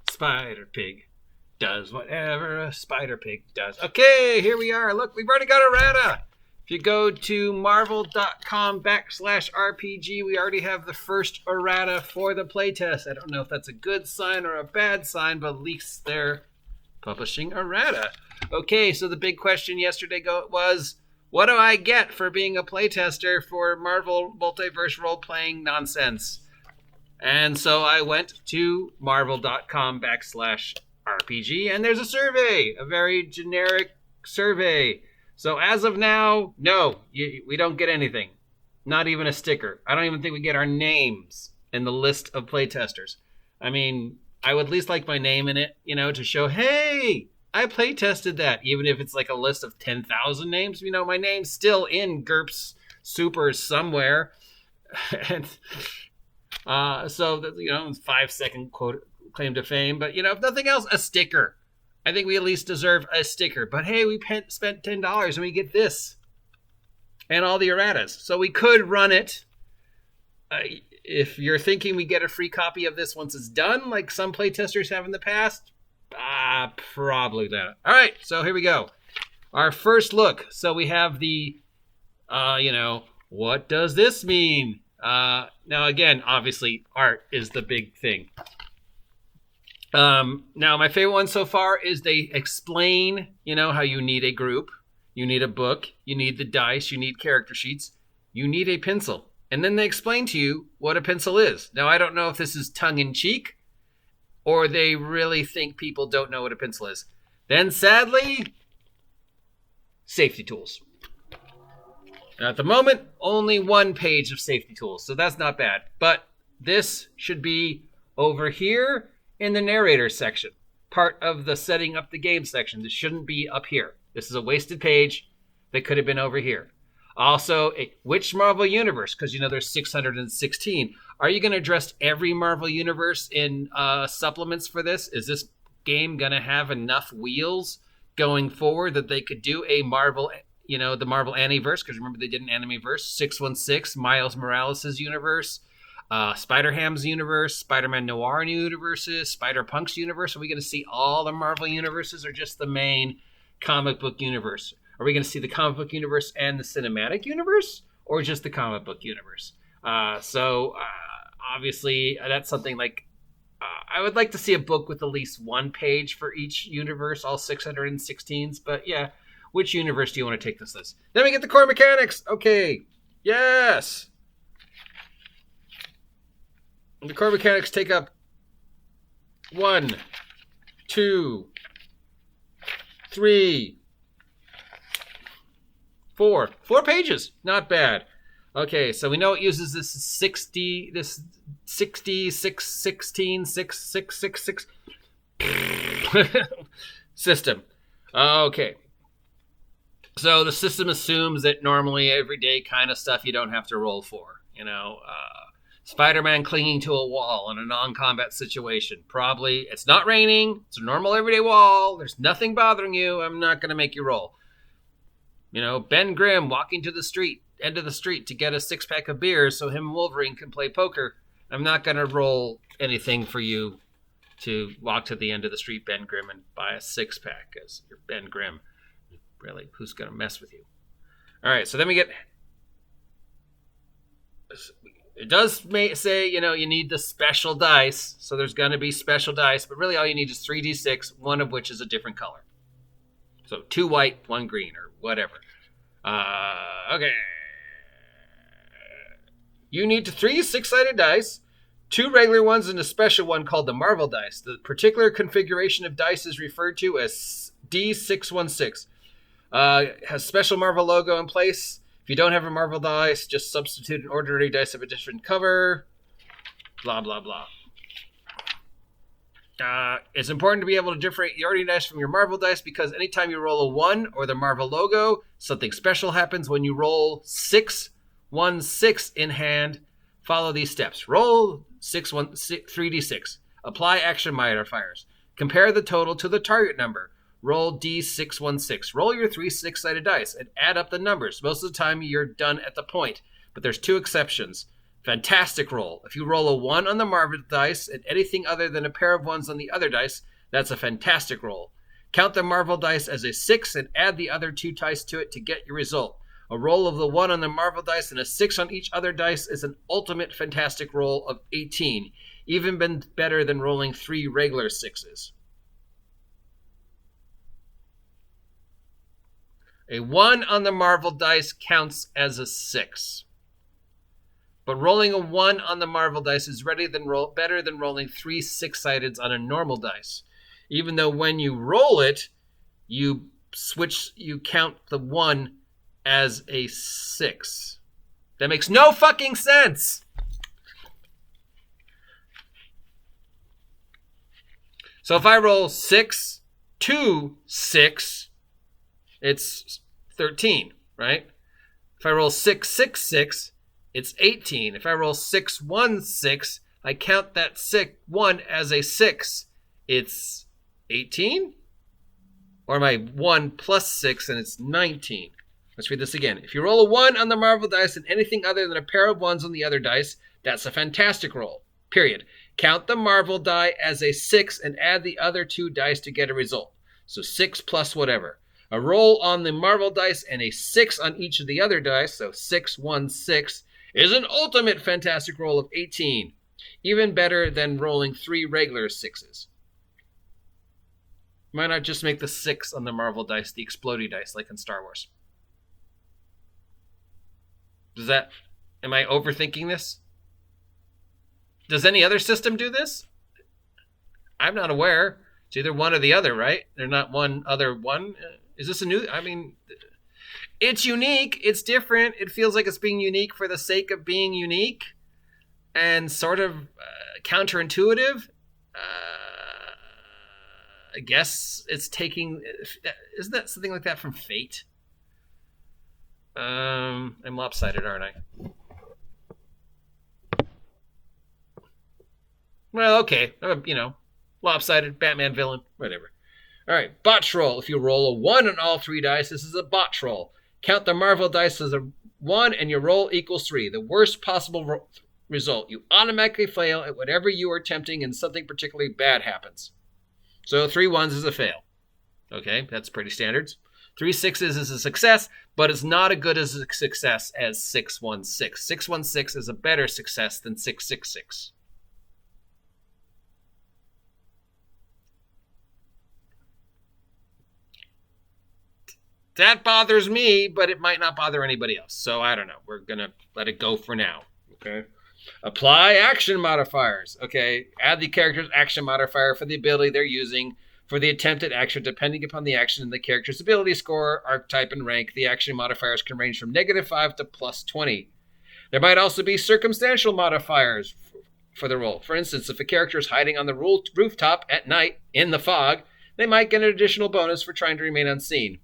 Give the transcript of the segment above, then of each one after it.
Spider Pig does whatever a Spider Pig does. Okay, here we are. Look, we've already got errata. If you go to marvel.com/RPG, we already have the first errata for the playtest. I don't know if that's a good sign or a bad sign, but at least they're publishing errata. Okay, so the big question yesterday was, what do I get for being a playtester for Marvel Multiverse role-playing nonsense? And so I went to marvel.com/RPG, and there's a survey, a very generic survey. So as of now, no, we don't get anything. Not even a sticker. I don't even think we get our names in the list of playtesters. I mean, I would at least like my name in it, to show, hey, I playtested that. Even if it's like a list of 10,000 names, my name's still in GURPS Super somewhere. And so, it's 5-second quote claim to fame. But, if nothing else, a sticker. I think we at least deserve a sticker. But, hey, we spent $10 and we get this. And all the erratas. So we could run it. If you're thinking we get a free copy of this once it's done, like some playtesters have in the past, probably not. All right, so here we go. Our first look. So we have the, what does this mean? Now, again, obviously, art is the big thing. Now, my favorite one so far is they explain, how you need a group, you need a book, you need the dice, you need character sheets, you need a pencil. And then they explain to you what a pencil is. Now, I don't know if this is tongue-in-cheek or they really think people don't know what a pencil is. Then, sadly, safety tools. At the moment, only one page of safety tools, so that's not bad. But this should be over here in the narrator section, part of the setting up the game section. This shouldn't be up here. This is a wasted page that could have been over here. Also, which Marvel Universe? Because, there's 616. Are you going to address every Marvel Universe in supplements for this? Is this game going to have enough wheels going forward that they could do a Marvel, the Marvel Animeverse? Because remember, they did an Animeverse. 616, Miles Morales' universe, Spider-Ham's universe, Spider-Man Noir universes, Spider-Punk's universe. Are we going to see all the Marvel universes or just the main comic book universe? Are we going to see the comic book universe and the cinematic universe, or just the comic book universe? Obviously, that's something like I would like to see a book with at least one page for each universe, all 616s. But yeah, which universe do you want to take this list? Then we get the core mechanics. Okay, yes. The core mechanics take up 1, 2, 3, 4 pages. Not bad. Okay, so we know it uses this 666 system. Okay. So the system assumes that normally everyday kind of stuff you don't have to roll for. Spider-Man clinging to a wall in a non-combat situation. Probably, it's not raining. It's a normal everyday wall. There's nothing bothering you. I'm not going to make you roll. Ben Grimm walking to the end of the street to get a 6-pack of beers so him and Wolverine can play poker. I'm not going to roll anything for you to walk to the end of the street, Ben Grimm, and buy a 6-pack because you're Ben Grimm. Really, who's going to mess with you? All right, so then we get... It does say, you need the special dice, so there's going to be special dice, but really all you need is 3d6, one of which is a different color. So 2 white, 1 green, or whatever. Okay. You need 3 6-sided dice, 2 regular ones, and a special one called the Marvel dice. The particular configuration of dice is referred to as D616. Has special Marvel logo in place. If you don't have a Marvel dice, just substitute an ordinary dice of a different cover. Blah, blah, blah. It's important to be able to differentiate the ordinary dice from your Marvel dice because anytime you roll a 1 or the Marvel logo, something special happens when you roll 6-1-6 in hand. Follow these steps. Roll 3d6. Apply action modifiers. Compare the total to the target number. Roll D616. Roll your 3 6-sided dice and add up the numbers. Most of the time, you're done at the point. But there's 2 exceptions. Fantastic roll. If you roll a 1 on the Marvel dice and anything other than a pair of 1s on the other dice, that's a fantastic roll. Count the Marvel dice as a 6 and add the other 2 dice to it to get your result. A roll of the 1 on the Marvel dice and a 6 on each other dice is an ultimate fantastic roll of 18. Even been better than rolling 3 regular 6s. A 1 on the Marvel dice counts as a 6. But rolling a 1 on the Marvel dice is better than rolling 3 6-sideds on a normal dice. Even though when you roll it, you count the 1 as a 6. That makes no fucking sense. So if I roll 6, 2, 6, it's 13, right? If I roll 6, 6, 6, it's 18. If I roll 6, 1, 6, I count that 1 as a 6. It's 18? Or am I 1 plus 6 and it's 19? Let's read this again. If you roll a 1 on the Marvel dice and anything other than a pair of 1s on the other dice, that's a fantastic roll. Period. Count the Marvel die as a 6 and add the other 2 dice to get a result. So 6 plus whatever. A roll on the Marvel dice and a 6 on each of the other dice, so 6, 1, 6, is an ultimate fantastic roll of 18. Even better than rolling 3 regular 6s. Why not just make the 6 on the Marvel dice the explodey dice like in Star Wars? Am I overthinking this? Does any other system do this? I'm not aware. It's either one or the other, right? They're not one other one. Is this a new? I mean, it's unique. It's different. It feels like it's being unique for the sake of being unique and sort of counterintuitive. I guess it's taking... Isn't that something like that from Fate? I'm lopsided, aren't I? Well, okay. Lopsided, Batman villain, whatever. All right, Botch Roll. If you roll a 1 on all 3 dice, this is a Botch Roll. Count the Marvel dice as a 1 and your roll equals 3. The worst possible result. You automatically fail at whatever you are attempting and something particularly bad happens. So 3 1s is a fail. Okay, that's pretty standard. 3 6s is a success, but it's not as good as a success as 6 1 6. 6 1 6 is a better success than 6 6 6. That bothers me, but it might not bother anybody else. So I don't know. We're going to let it go for now. Okay. Apply action modifiers. Okay. Add the character's action modifier for the ability they're using for the attempted action, depending upon the action and the character's ability score, archetype, and rank. The action modifiers can range from -5 to +20. There might also be circumstantial modifiers for the roll. For instance, if a character is hiding on the rooftop at night in the fog, they might get an additional bonus for trying to remain unseen.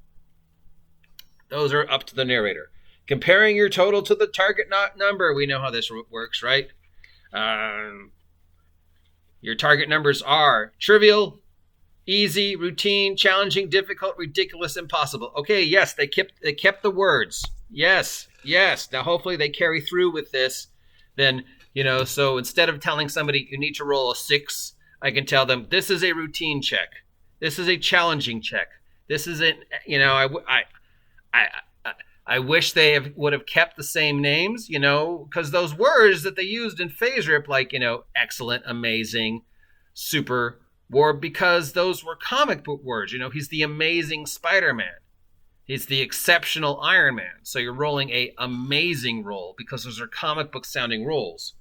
Those are up to the narrator. Comparing your total to the target number. We know how this works, right? Your target numbers are trivial, easy, routine, challenging, difficult, ridiculous, impossible. Okay, yes, they kept the words. Yes. Now, hopefully they carry through with this. Then, so instead of telling somebody you need to roll a 6, I can tell them this is a routine check. This is a challenging check. This isn't, I wish they would have kept the same names, because those words that they used in Phase Rip, like, excellent, amazing, super, were because those were comic book words. He's the amazing Spiderman. He's the exceptional Iron Man. So you're rolling a amazing roll because those are comic book sounding rolls.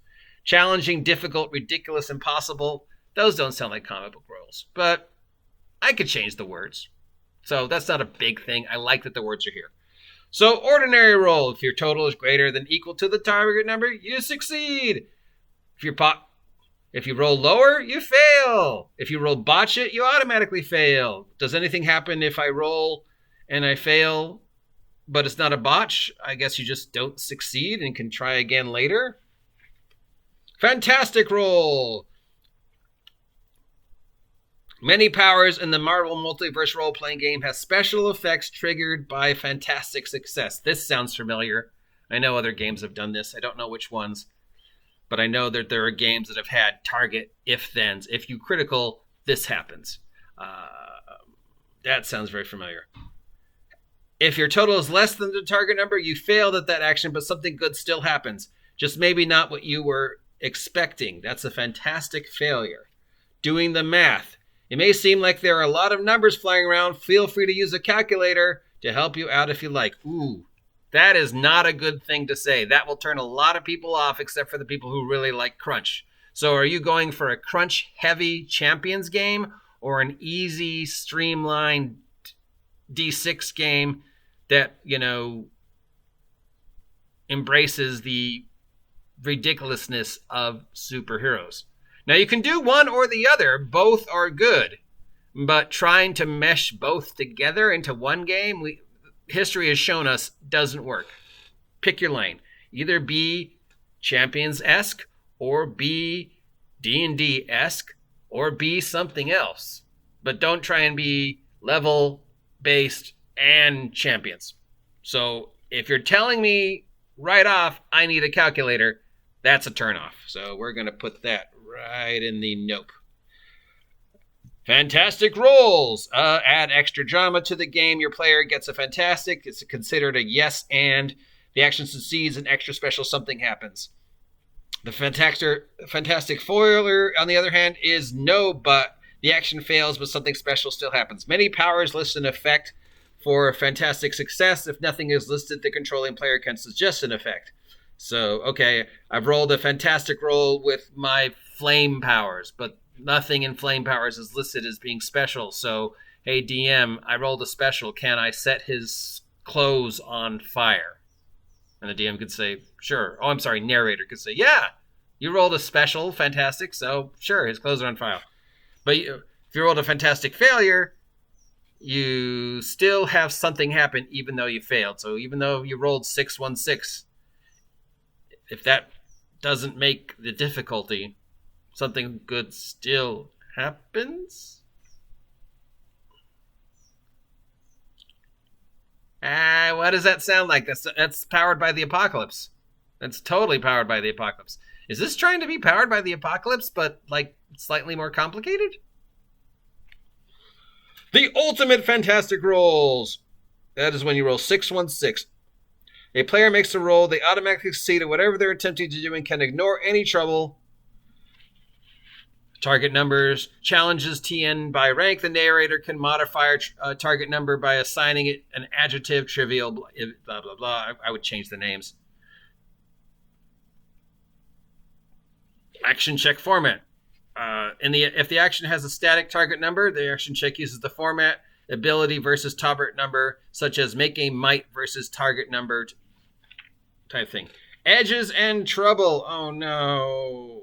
Challenging, difficult, ridiculous, impossible. Those don't sound like comic book rolls. But I could change the words. So that's not a big thing. I like that the words are here. So ordinary roll. If your total is greater than equal to the target number, you succeed. If you roll lower, you fail. If you roll botch it, you automatically fail. Does anything happen if I roll and I fail, but it's not a botch? I guess you just don't succeed and can try again later. Fantastic roll. Many powers in the Marvel Multiverse role-playing game have special effects triggered by fantastic success. This sounds familiar. I know other games have done this. I don't know which ones. but I know that there are games that have had target if-thens. If you critical, this happens. That sounds very familiar. If your total is less than the target number, you failed at that action, but something good still happens. Just maybe not what you were expecting. That's a fantastic failure. Doing the math. It may seem like there are a lot of numbers flying around. Feel free to use a calculator to help you out if you like. Ooh, that is not a good thing to say. That will turn a lot of people off, except for the people who really like crunch. So are you going for a crunch-heavy champions game or an easy, streamlined D6 game that, embraces the ridiculousness of superheroes? Now, you can do one or the other. Both are good. But trying to mesh both together into one game, history has shown us, doesn't work. Pick your lane. Either be Champions-esque, or be D&D-esque, or be something else. But don't try and be level-based and Champions. So if you're telling me right off, I need a calculator, that's a turnoff. So we're going to put that right in the nope. Fantastic rolls. Add extra drama to the game. Your player gets a fantastic. It's considered a yes and. The action succeeds, an extra special something happens. The fantastic foiler, on the other hand, is no but. The action fails, but something special still happens. Many powers list an effect for fantastic success. If nothing is listed, the controlling player can suggest an effect. So, okay, I've rolled a fantastic roll with my flame powers, but nothing in flame powers is listed as being special. So, hey, DM, I rolled a special. Can I set his clothes on fire? And the DM could say, sure. Oh, I'm sorry, narrator could say, yeah, you rolled a special, fantastic, so sure, his clothes are on fire. But if you rolled a fantastic failure, you still have something happen even though you failed. So even though you rolled 616, if that doesn't make the difficulty, something good still happens? What does that sound like? That's powered by the apocalypse. That's totally powered by the apocalypse. Is this trying to be powered by the apocalypse, but like slightly more complicated? The ultimate fantastic rolls. That is when you roll 616. A player makes a roll, they automatically succeed at whatever they're attempting to do and can ignore any trouble. Target numbers, challenges TN by rank. The narrator can modify a target number by assigning it an adjective, trivial, blah, blah, blah. I would change the names. Action check format. If the action has a static target number, the action check uses the format ability versus target number, such as make a might versus target number type thing. Edges and trouble. Oh no.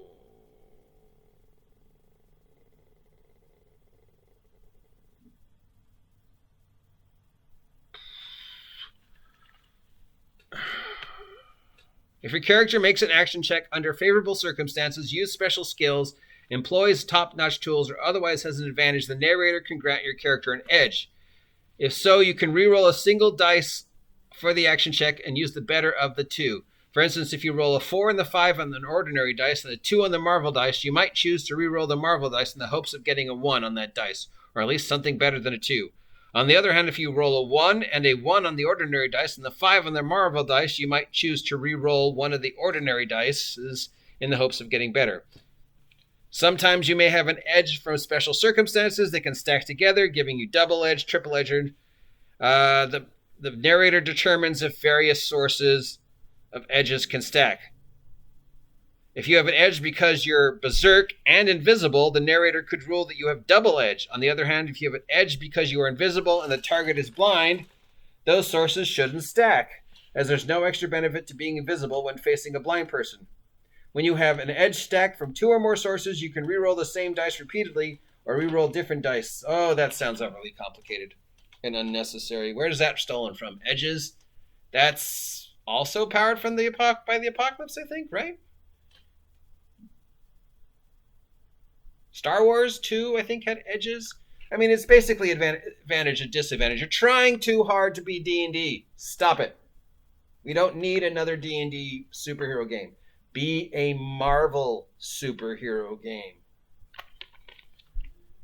If your character makes an action check under favorable circumstances, use special skills, employs top-notch tools, or otherwise has an advantage, the narrator can grant your character an edge. If so, you can reroll a single dice for the action check and use the better of the two. For instance, if you roll a 4 and the 5 on an ordinary dice and a 2 on the Marvel dice, you might choose to reroll the Marvel dice in the hopes of getting a 1 on that dice, or at least something better than a 2. On the other hand, if you roll a 1 and a 1 on the ordinary dice and the 5 on the Marvel dice, you might choose to re-roll one of the ordinary dice in the hopes of getting better. Sometimes you may have an edge from special circumstances. They can stack together, giving you double edge, triple edge. The narrator determines if various sources of edges can stack. If you have an edge because you're berserk and invisible, the narrator could rule that you have double edge. On the other hand, if you have an edge because you are invisible and the target is blind, those sources shouldn't stack, as there's no extra benefit to being invisible when facing a blind person. When you have an edge stacked from 2 or more sources, you can reroll the same dice repeatedly or reroll different dice. Oh, that sounds overly complicated and unnecessary. Where is that stolen from? Edges? That's also powered from by the apocalypse, I think, right? Star Wars 2, I think, had edges. I mean, it's basically advantage and disadvantage. You're trying too hard to be D&D. Stop it. We don't need another D&D superhero game. Be a Marvel superhero game.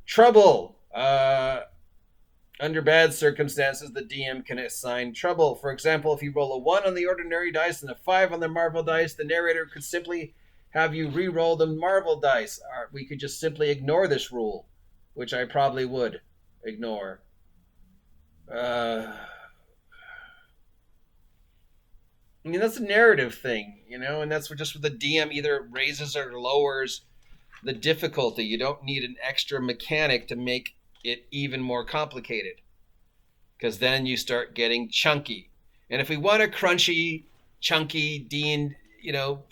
Trouble. Under bad circumstances, the DM can assign trouble. For example, if you roll a 1 on the ordinary dice and a 5 on the Marvel dice, the narrator could simply have you re-roll the Marvel dice. We could just simply ignore this rule, which I probably would ignore. I mean, that's a narrative thing, and that's just what the DM either raises or lowers the difficulty. You don't need an extra mechanic to make it even more complicated, because then you start getting chunky. And if we want a crunchy, chunky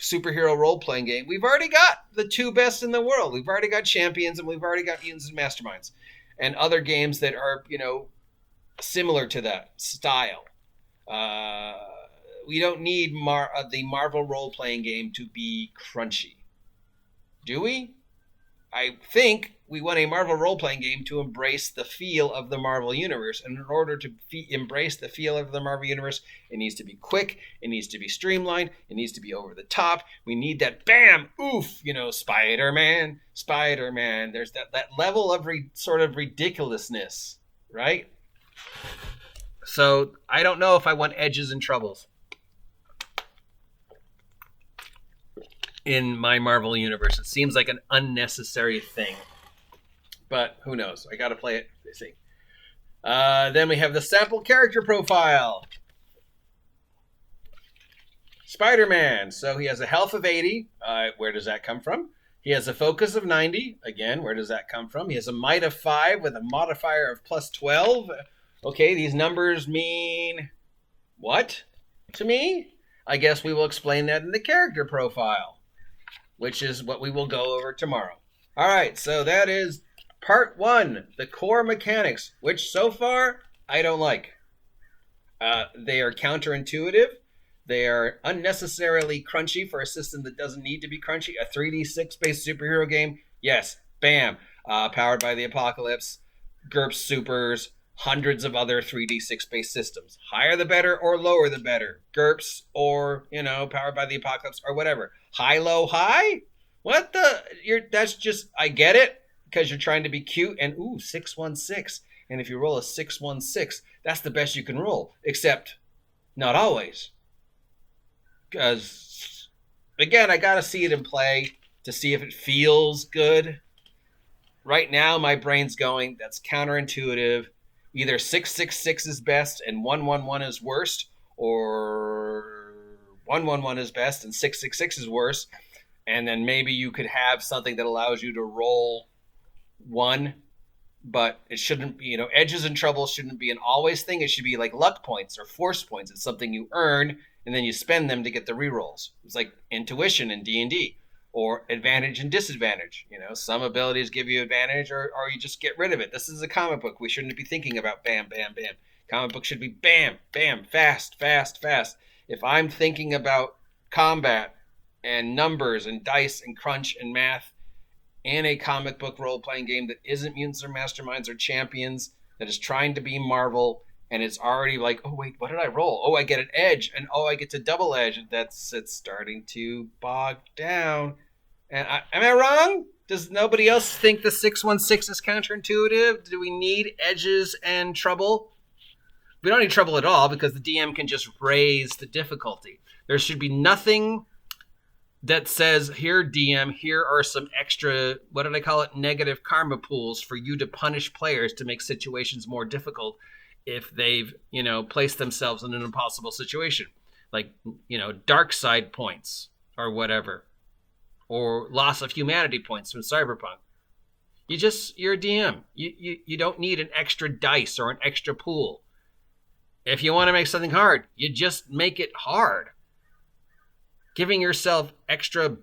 superhero role-playing game, we've already got the 2 best in the world. We've already got Champions, and we've already got Mutants and Masterminds, and other games that are similar to that style. We don't need the Marvel role-playing game to be crunchy, do we? I think we want a Marvel role-playing game to embrace the feel of the Marvel Universe. And in order to embrace the feel of the Marvel Universe, it needs to be quick, it needs to be streamlined, it needs to be over the top. We need that bam, oof, Spiderman. There's that level of sort of ridiculousness, right? So I don't know if I want edges and troubles in my Marvel Universe. It seems like an unnecessary thing. But who knows? I gotta play it. They see. Then we have the sample character profile. Spider-Man. So he has a health of 80. Where does that come from? He has a focus of 90. Again, where does that come from? He has a might of 5 with a modifier of plus 12. Okay, these numbers mean what to me? I guess we will explain that in the character profile, which is what we will go over tomorrow. All right, so that is Part 1, the core mechanics, which so far I don't like. They are counterintuitive. They are unnecessarily crunchy for a system that doesn't need to be crunchy. A 3D6-based superhero game, yes, bam. Powered by the Apocalypse, GURPS Supers, hundreds of other 3D6-based systems. Higher the better or lower the better. GURPS or, Powered by the Apocalypse or whatever. High, low, high? What the? That's just, I get it, because you're trying to be cute, and 616. And if you roll a 616, that's the best you can roll. Except, not always. Because, again, I gotta see it in play to see if it feels good. Right now, my brain's going, that's counterintuitive. Either 666 is best and 111 is worst, or 111 is best and 666 is worse. And then maybe you could have something that allows you to roll 1, but it shouldn't be, edges and troubles shouldn't be an always thing. It should be like luck points or force points. It's something you earn and then you spend them to get the rerolls. It's like intuition in D&D, or advantage and disadvantage. Some abilities give you advantage, or you just get rid of it. This is a comic book. We shouldn't be thinking about bam, bam, bam. Comic book should be bam, bam, fast, fast, fast. If I'm thinking about combat and numbers and dice and crunch and math in a comic book role-playing game that isn't Mutants or Masterminds or Champions, that is trying to be Marvel, and it's already like, oh wait, what did I roll? Oh, I get an edge, and oh, I get to double edge. It's starting to bog down. And am I wrong? Does nobody else think the 616 is counterintuitive? Do we need edges and trouble? We don't need trouble at all, because the DM can just raise the difficulty. There should be nothing that says, here, DM, here are some extra, what did I call it, negative karma pools for you to punish players to make situations more difficult if they've, placed themselves in an impossible situation. Like, dark side points or whatever. Or loss of humanity points from Cyberpunk. You're a DM. You don't need an extra dice or an extra pool. If you want to make something hard, you just make it hard. Giving yourself extra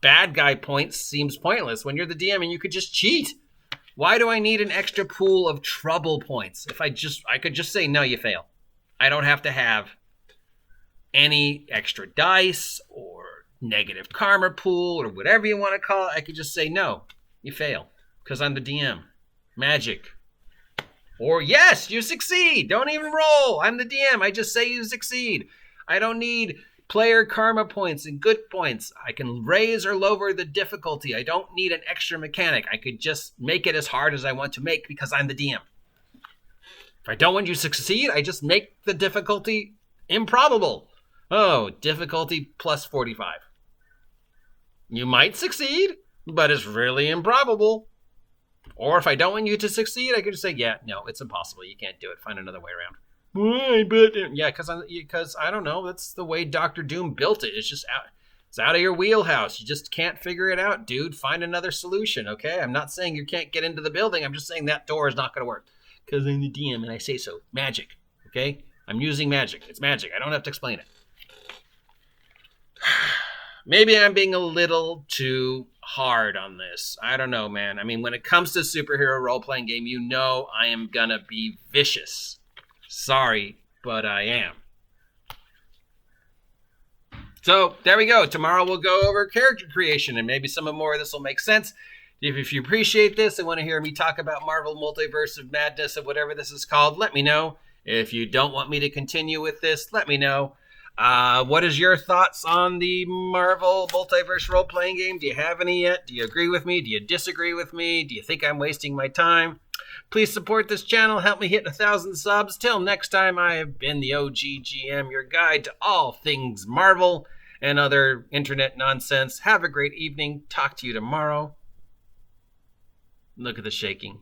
bad guy points seems pointless when you're the DM and you could just cheat. Why do I need an extra pool of trouble points? If I could just say, no, you fail. I don't have to have any extra dice or negative karma pool or whatever you want to call it. I could just say, no, you fail because I'm the DM. Magic. Or yes, you succeed. Don't even roll. I'm the DM. I just say you succeed. I don't need player karma points and good points. I can raise or lower the difficulty. I don't need an extra mechanic. I could just make it as hard as I want to make because I'm the DM. If I don't want you to succeed, I just make the difficulty improbable. Oh, difficulty plus 45. You might succeed, but it's really improbable. Or if I don't want you to succeed, I could just say, yeah, no, it's impossible. You can't do it. Find another way around. Why? But yeah, because I don't know. That's the way Dr. Doom built it. It's just out. It's out of your wheelhouse. You just can't figure it out, dude. Find another solution, okay? I'm not saying you can't get into the building. I'm just saying that door is not going to work because I'm the DM and I say so. Magic, okay? I'm using magic. It's magic. I don't have to explain it. Maybe I'm being a little too hard on this. I don't know, man. I mean, when it comes to superhero role-playing game, you know I am gonna be vicious. Sorry, but I am. So, there we go. Tomorrow we'll go over character creation, and maybe some more of this will make sense. If you appreciate this and want to hear me talk about Marvel Multiverse of Madness or whatever this is called, let me know. If you don't want me to continue with this, let me know. What is your thoughts on the Marvel Multiverse role-playing game? Do you have any yet? Do you agree with me? Do you disagree with me? Do you think I'm wasting my time? Please support this channel. Help me hit 1,000 subs. Till next time, I have been the OGGM, your guide to all things Marvel and other internet nonsense. Have a great evening. Talk to you tomorrow. Look at the shaking.